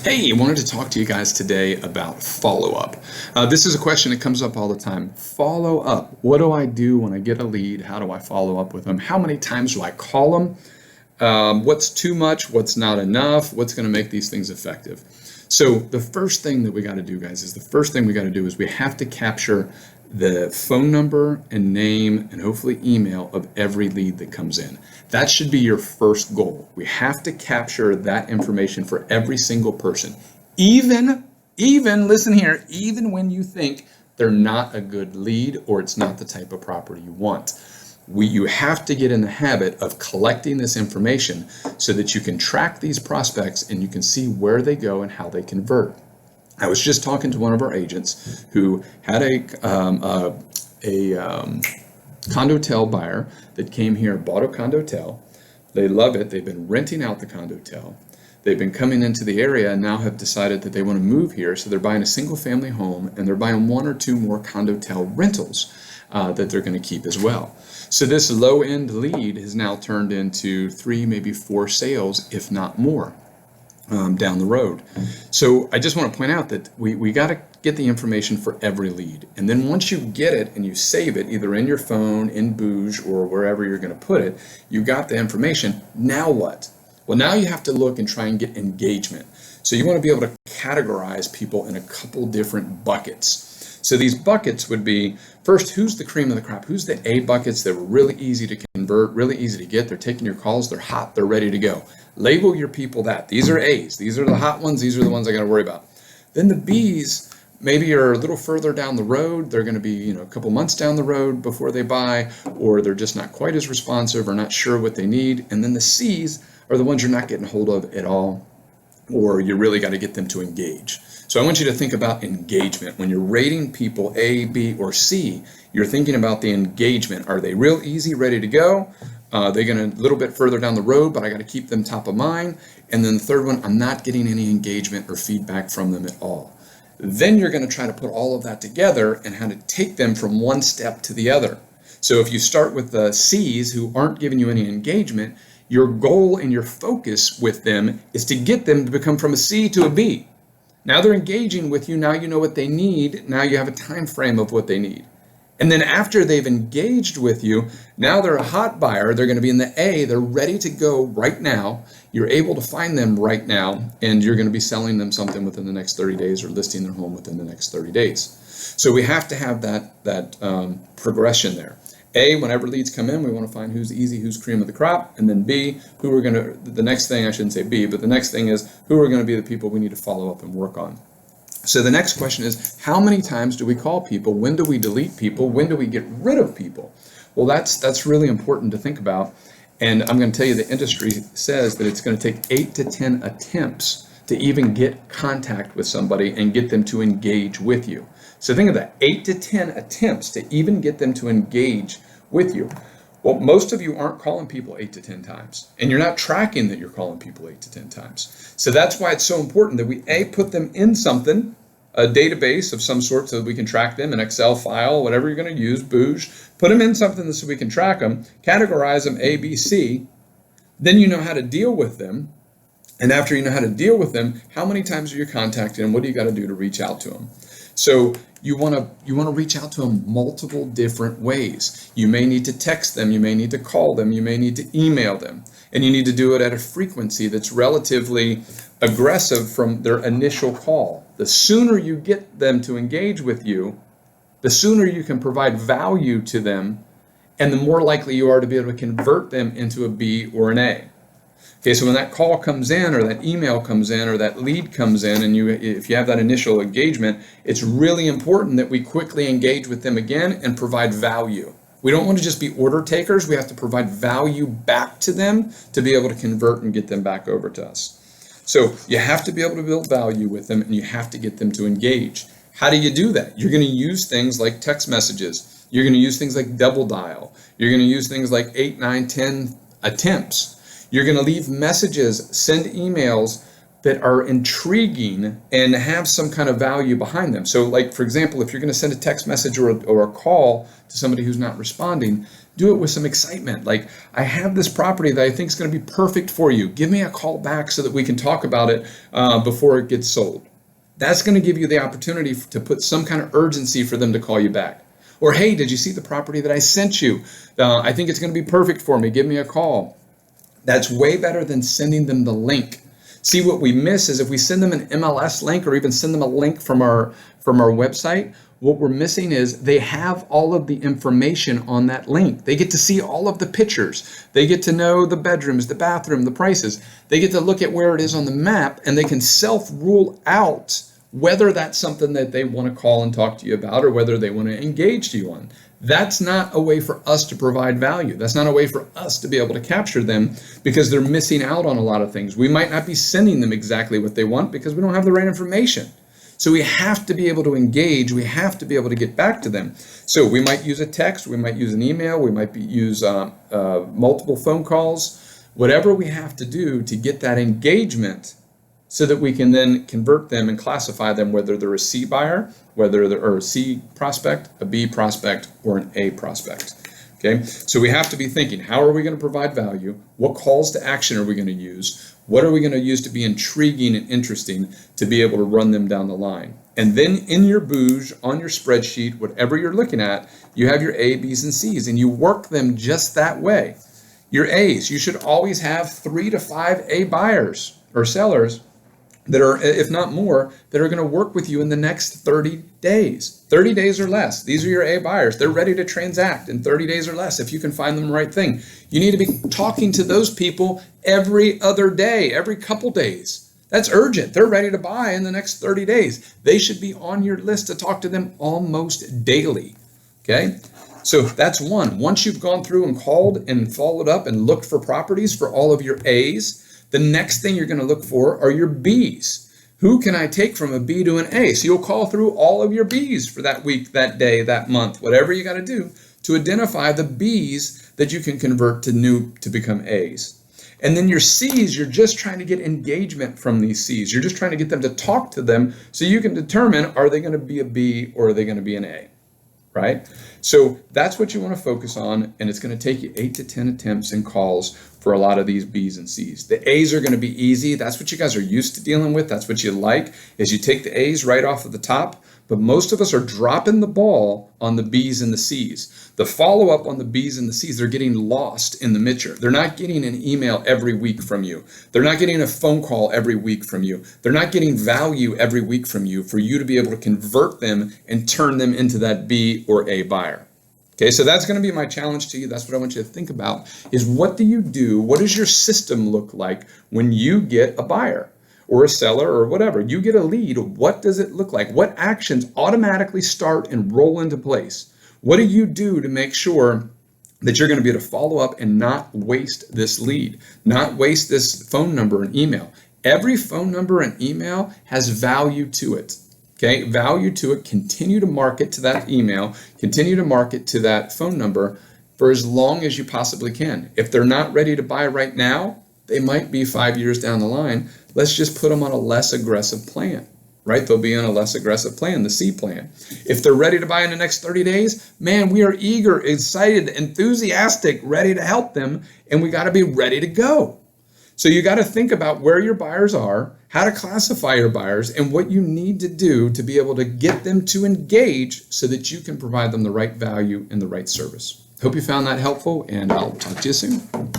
Hey, I wanted to talk to you guys today about follow-up. This is a question that comes up all the time. Follow up. What do I do when I get a lead? How do I follow up with them? How many times do I call them? What's too much? What's not enough? What's going to make these things effective? So the first thing that we got to do, guys, is we have to capture the phone number and name and hopefully email of every lead that comes in. That should be your first goal. We have to capture that information for every single person. Even listen here, even when you think they're not a good lead or it's not the type of property you want. You have to get in the habit of collecting this information so that you can track these prospects and you can see where they go and how they convert. I was just talking to one of our agents who had a condotel buyer that came here, bought a condotel. They love it. They've been renting out the condotel. They've been coming into the area and now have decided that they want to move here. So they're buying a single family home and they're buying one or two more condotel rentals that they're going to keep as well. So this low end lead has now turned into 3, maybe 4 sales, if not more. Down the road. So I just want to point out that we got to get the information for every lead. And then once you get it and you save it, either in your phone, in Booge, or wherever you're going to put it, you got the information. Now what? Well, now you have to look and try and get engagement. So you want to be able to categorize people in a couple different buckets. So these buckets would be, first, who's the cream of the crop? Who's the A buckets that were really easy to convert, really easy to get? They're taking your calls, they're hot, they're ready to go. Label your people that. These are A's. These are the hot ones. These are the ones I got to worry about. Then the B's maybe are a little further down the road. They're going to be, a couple months down the road before they buy, or they're just not quite as responsive or not sure what they need. And then the C's are the ones you're not getting hold of at all, or you really got to get them to engage. So I want you to think about engagement. When you're rating people A, B, or C, you're thinking about the engagement. Are they real easy, ready to go? They're going to a little bit further down the road, but I got to keep them top of mind. And then the third one, I'm not getting any engagement or feedback from them at all. Then you're going to try to put all of that together and how to take them from one step to the other. So if you start with the C's who aren't giving you any engagement, your goal and your focus with them is to get them to become from a C to a B. Now they're engaging with you. Now you know what they need. Now you have a time frame of what they need. And then after they've engaged with you, now they're a hot buyer. They're going to be in the A. They're ready to go right now. You're able to find them right now, and you're going to be selling them something within the next 30 days or listing their home within the next 30 days. So we have to have that progression there. A, whenever leads come in, we want to find who's easy, who's cream of the crop. And then B, the next thing, I shouldn't say B, but the next thing is who are going to be the people we need to follow up and work on. So the next question is, how many times do we call people? When do we delete people? When do we get rid of people? Well, that's really important to think about. And I'm going to tell you the industry says that it's going to take 8 to 10 attempts to even get contact with somebody and get them to engage with you. So think of that, 8 to 10 attempts to even get them to engage with you. Well, most of you aren't calling people 8 to 10 times, and you're not tracking that you're calling people 8 to 10 times. So that's why it's so important that we put them in something, a database of some sort so that we can track them, an Excel file, whatever you're going to use, Booge, put them in something so we can track them, categorize them A, B, C, then you know how to deal with them. And after you know how to deal with them, how many times are you contacting them? What do you got to do to reach out to them? So you want to reach out to them multiple different ways. You may need to text them, you may need to call them, you may need to email them, and you need to do it at a frequency that's relatively aggressive from their initial call. The sooner you get them to engage with you, the sooner you can provide value to them, and the more likely you are to be able to convert them into a B or an A. Okay, so when that call comes in or that email comes in or that lead comes in and if you have that initial engagement, it's really important that we quickly engage with them again and provide value. We don't want to just be order takers. We have to provide value back to them to be able to convert and get them back over to us. So you have to be able to build value with them and you have to get them to engage. How do you do that? You're going to use things like text messages. You're going to use things like double dial. You're going to use things like 8, 9, 10 attempts. You're going to leave messages, send emails that are intriguing and have some kind of value behind them. So like, for example, if you're going to send a text message or a call to somebody who's not responding, do it with some excitement. Like, I have this property that I think is going to be perfect for you. Give me a call back so that we can talk about it before it gets sold. That's going to give you the opportunity to put some kind of urgency for them to call you back. Or, hey, did you see the property that I sent you? I think it's going to be perfect for me. Give me a call. That's way better than sending them the link. See, what we miss is if we send them an MLS link or even send them a link from our website, what we're missing is they have all of the information on that link. They get to see all of the pictures. They get to know the bedrooms, the bathroom, the prices. They get to look at where it is on the map, and they can self-rule out whether that's something that they want to call and talk to you about or whether they want to engage you on. That's not a way for us to provide value. That's not a way for us to be able to capture them because they're missing out on a lot of things. We might not be sending them exactly what they want because we don't have the right information. So we have to be able to engage. We have to be able to get back to them. So we might use a text. We might use an email. We might use multiple phone calls, whatever we have to do to get that engagement so that we can then convert them and classify them, whether they're a C buyer, whether they're a C prospect, a B prospect, or an A prospect. Okay, so we have to be thinking, how are we going to provide value? What calls to action are we going to use? What are we going to use to be intriguing and interesting to be able to run them down the line? And then in your bouge, on your spreadsheet, whatever you're looking at, you have your A, B's, and C's, and you work them just that way. Your A's, you should always have 3 to 5 A buyers or sellers that are, if not more, that are going to work with you in the next 30 days. 30 days or less. These are your A buyers. They're ready to transact in 30 days or less if you can find them the right thing. You need to be talking to those people every other day, every couple days. That's urgent. They're ready to buy in the next 30 days. They should be on your list to talk to them almost daily. Okay? So that's one. Once you've gone through and called and followed up and looked for properties for all of your A's, the next thing you're going to look for are your B's. Who can I take from a B to an A? So you'll call through all of your B's for that week, that day, that month, whatever you got to do to identify the B's that you can convert to become A's. And then your C's, you're just trying to get engagement from these C's. You're just trying to get them to talk to them so you can determine, are they going to be a B or are they going to be an A? Right? So that's what you want to focus on, and it's going to take you 8 to 10 attempts and calls for a lot of these B's and C's. The A's are going to be easy. That's what you guys are used to dealing with. That's what you like, is you take the A's right off of the top, but most of us are dropping the ball on the B's and the C's. The follow-up on the B's and the C's, they're getting lost in the mixture. They're not getting an email every week from you. They're not getting a phone call every week from you. They're not getting value every week from you for you to be able to convert them and turn them into that B or A buyer. Okay, so that's going to be my challenge to you. That's what I want you to think about, is what do you do? What does your system look like when you get a buyer or a seller or whatever? You get a lead. What does it look like? What actions automatically start and roll into place? What do you do to make sure that you're going to be able to follow up and not waste this lead, not waste this phone number and email? Every phone number and email has value to it. Okay, value to it. Continue to market to that email, continue to market to that phone number for as long as you possibly can. If they're not ready to buy right now, they might be 5 years down the line. Let's just put them on a less aggressive plan, right? They'll be on a less aggressive plan, the C plan. If they're ready to buy in the next 30 days, man, we are eager, excited, enthusiastic, ready to help them, and we got to be ready to go. So you got to think about where your buyers are, how to classify your buyers, and what you need to do to be able to get them to engage so that you can provide them the right value and the right service. Hope you found that helpful, and I'll talk to you soon.